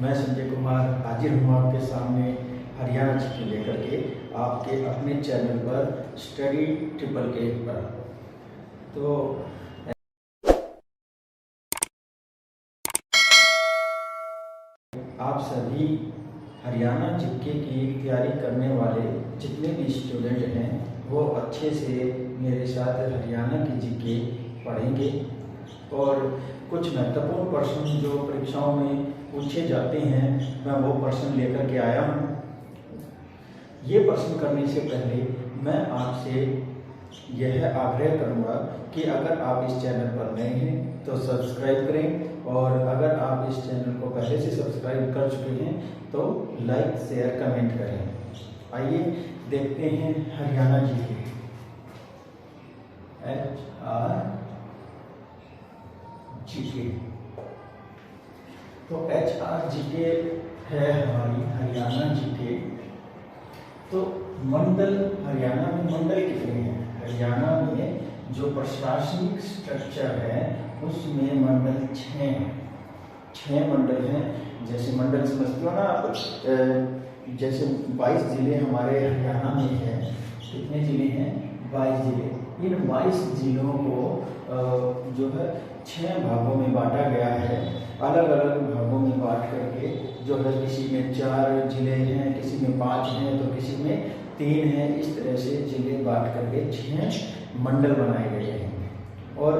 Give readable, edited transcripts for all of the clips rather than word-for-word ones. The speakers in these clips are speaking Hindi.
मैं संजय कुमार हाजिर हूँ आपके सामने हरियाणा जीके लेकर के आपके अपने चैनल पर स्टडी ट्रिपल के पर। तो आप सभी हरियाणा जीके की तैयारी करने वाले जितने भी स्टूडेंट हैं वो अच्छे से मेरे साथ हरियाणा की जीके पढ़ेंगे और कुछ महत्वपूर्ण प्रश्न जो परीक्षाओं में पूछे जाते हैं मैं वो प्रश्न लेकर के आया हूँ। ये प्रश्न करने से पहले मैं आपसे यह आग्रह करूँगा कि अगर आप इस चैनल पर नए हैं तो सब्सक्राइब करें और अगर आप इस चैनल को पहले से सब्सक्राइब कर चुके हैं तो लाइक शेयर कमेंट करें। आइए देखते हैं हरियाणा जीके। जीके तो जीके है हमारी हरियाणा जीके। तो मंडल हरियाणा में मंडल कितने हैं? हरियाणा में जो प्रशासनिक स्ट्रक्चर है उसमें मंडल 6 मंडल हैं। जैसे मंडल समझते हो ना आप, जैसे 22 जिले हमारे हरियाणा में हैं। कितने जिले हैं? 22 जिले। इन 22 जिलों को जो है 6 भागों में बांटा गया है। अलग अलग भागों में बांट करके जो है किसी में 4 जिले हैं, किसी में 5 हैं तो किसी में 3 हैं। इस तरह से जिले बांट करके 6 मंडल बनाए गए हैं और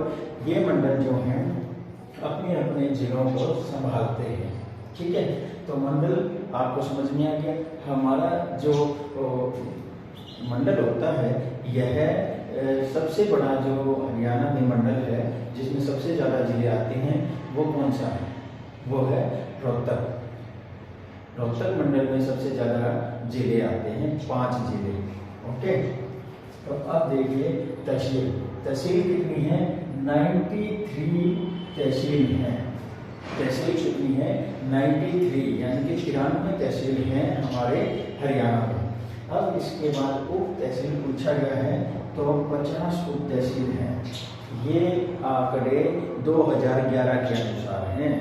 ये मंडल जो हैं अपने अपने जिलों को संभालते हैं। ठीक है, तो मंडल आपको समझ में आ गया। हमारा जो मंडल होता है यह सबसे बड़ा जो हरियाणा में मंडल है जिसमें सबसे ज़्यादा जिले आते हैं वो कौन सा है? वो है रोहतक। रोहतक मंडल में सबसे ज़्यादा जिले आते हैं, 5 जिले। ओके, तो अब देखिए तहसील। तहसील कितनी है? 93 तहसील हैं। तहसील कितनी है? 93, यानी कि 93 तहसील हैं हमारे हरियाणा में। अब इसके बाद उप तहसील पूछा गया है तो 50 उप तहसील हैं। ये आंकड़े 2011 के अनुसार हैं।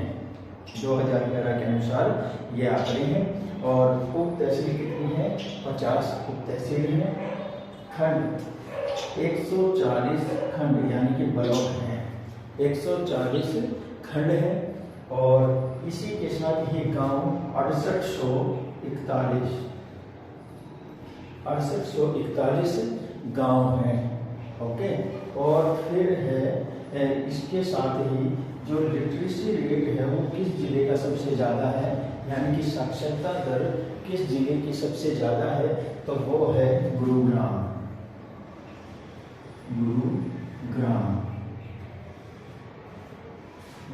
2011 के अनुसार ये आंकड़े हैं। और उप तहसील कितनी है? 50 उप तहसील हैं। खंड 140 खंड यानी कि ब्लॉक हैं। 140 खंड है और इसी के साथ ही गांव 6841 गांव हैं। ओके, और फिर है इसके साथ ही जो लिटरेसी रेट है वो किस जिले का सबसे ज़्यादा है, यानी कि साक्षरता दर किस जिले की सबसे ज़्यादा है? तो वो है गुरुग्राम।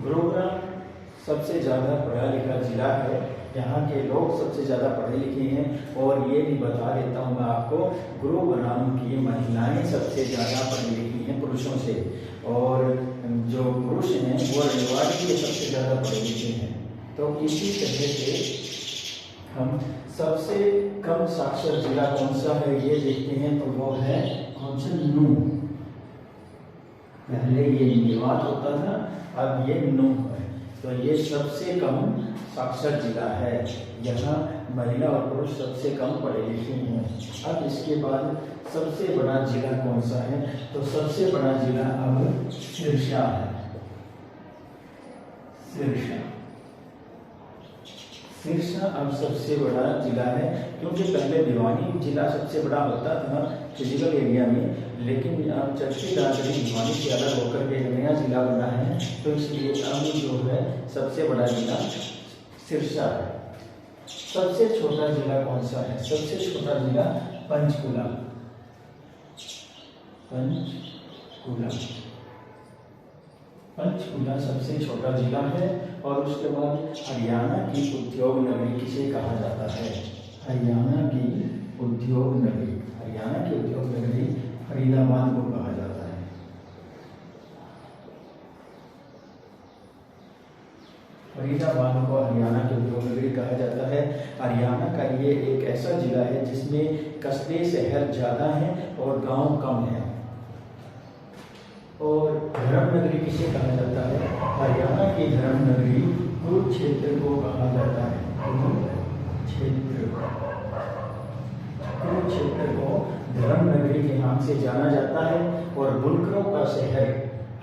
गुरुग्राम सबसे ज़्यादा पढ़ा लिखा जिला है। यहाँ के लोग सबसे ज़्यादा पढ़े लिखे हैं। और ये भी बता देता हूँ मैं आपको, गुरुग्राम की महिलाएं सबसे ज़्यादा पढ़ी लिखी हैं पुरुषों से, और जो पुरुष हैं वो रेवाड़ी के सबसे ज़्यादा पढ़े लिखे हैं। तो इसी तरह से हम सबसे कम साक्षर जिला कौन सा है ये देखते हैं तो वो है कौन सा? नूह। पहले ये मेवात होता था, अब ये नूह है। तो ये सबसे कम साक्षर जिला है। यहाँ महिला और पुरुष सबसे कम पढ़े लिखे हैं। अब इसके बाद सबसे बड़ा जिला कौन सा है? तो सबसे बड़ा जिला अब सिरसा है। सिरसा अब सबसे बड़ा जिला है, क्योंकि पहले भिवानी जिला सबसे बड़ा होता था फिजिकल एरिया में, लेकिन अब चर्ची दादरी भिवानी से अलग होकर के नया जिला बना है, तो इसलिए अब जो है सबसे बड़ा जिला सिरसा है। सबसे छोटा जिला कौन सा है? सबसे छोटा जिला पंचकुला। पंचकुला सबसे छोटा जिला है। और उसके बाद हरियाणा की उद्योग नगरी किसे कहा जाता है? हरियाणा की उद्योग नगरी फरीदाबाद को कहा जाता है। फरीदाबाद को हरियाणा की उद्योग नगरी कहा जाता है। हरियाणा का ये एक ऐसा जिला है जिसमें कस्बे शहर ज़्यादा हैं और गांव कम हैं। और धर्म नगरी किसे कहा जाता है? हरियाणा की धर्म नगरी कुरुक्षेत्र को कहा जाता है। कुरुक्षेत्र को धर्म नगरी के नाम से जाना जाता है और बुनकरों का शहर,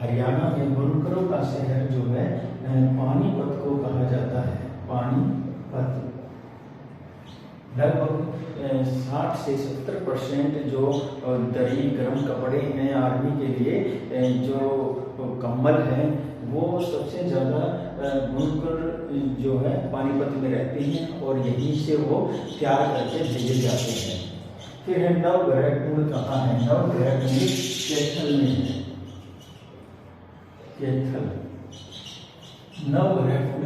हरियाणा में बुनकरों का शहर जो है पानीपत को कहा जाता है। पानीपत। लगभग 60 से 70% जो दरी गर्म कपड़े हैं आर्मी के लिए, जो कम्बल है, वो सबसे ज़्यादा बुनकर जो है पानीपत में रहते हैं और यहीं से वो तैयार करके भेजे जाते हैं। फिर है नवग्रह कुंड कहाँ है? नवग्रह कुंड कैथल में है। कैथल, नवग्रह कुंड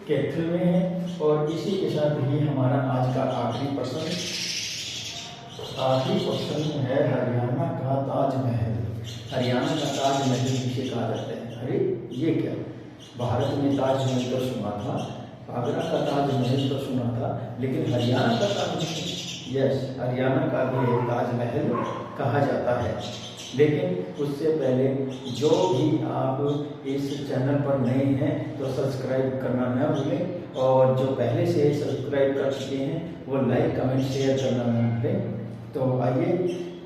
कैथल में है। और इसी के साथ ही हमारा आज का आखिरी प्रश्न है हरियाणा का ताजमहल। हरियाणा का ताजमहल जिसे कहा जाता है। अरे ये क्या, भारत में ताजमहल तो सुना था, आगरा का ताजमहल तो सुना था, लेकिन हरियाणा का ताजमहल, यस, हरियाणा का भी एक ताजमहल कहा जाता है। लेकिन उससे पहले जो भी आप इस चैनल पर नए हैं तो सब्सक्राइब करना न भूलें, और जो पहले से सब्सक्राइब कर चुके हैं वो लाइक कमेंट शेयर करना न भूलें। तो आइए,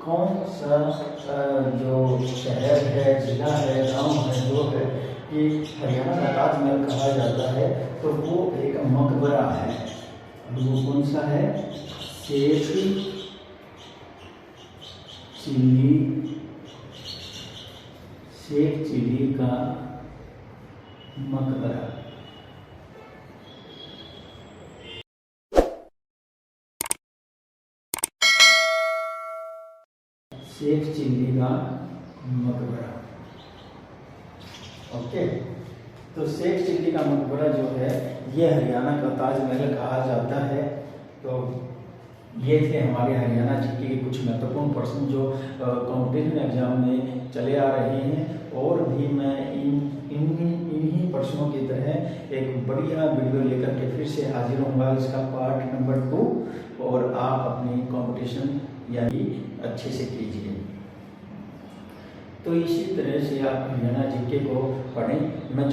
कौन सा जो शहर है, जिला है, गांव है, जो है कि हरियाणा का ताजमहल कहा जाता है, तो वो एक मकबरा है। वो कौन सा है? शेख चिली का मकबरा। शेख चिली का मकबरा। ओके, तो शेख चिली का मकबरा जो है ये हरियाणा का ताजमहल कहा जाता है। तो ये थे हमारे हरियाणा जीके के कुछ महत्वपूर्ण प्रश्न जो कॉम्पिटिशन एग्जाम में चले आ रहे हैं। और भी मैं इन्हीं प्रश्नों की तरह एक बढ़िया वीडियो लेकर के फिर से हाजिर होऊंगा, इसका पार्ट नंबर 2, और आप अपनी कंपटीशन यानी अच्छे से कीजिए। तो इसी तरह से आप हरियाणा जीके को पढ़ें। मैं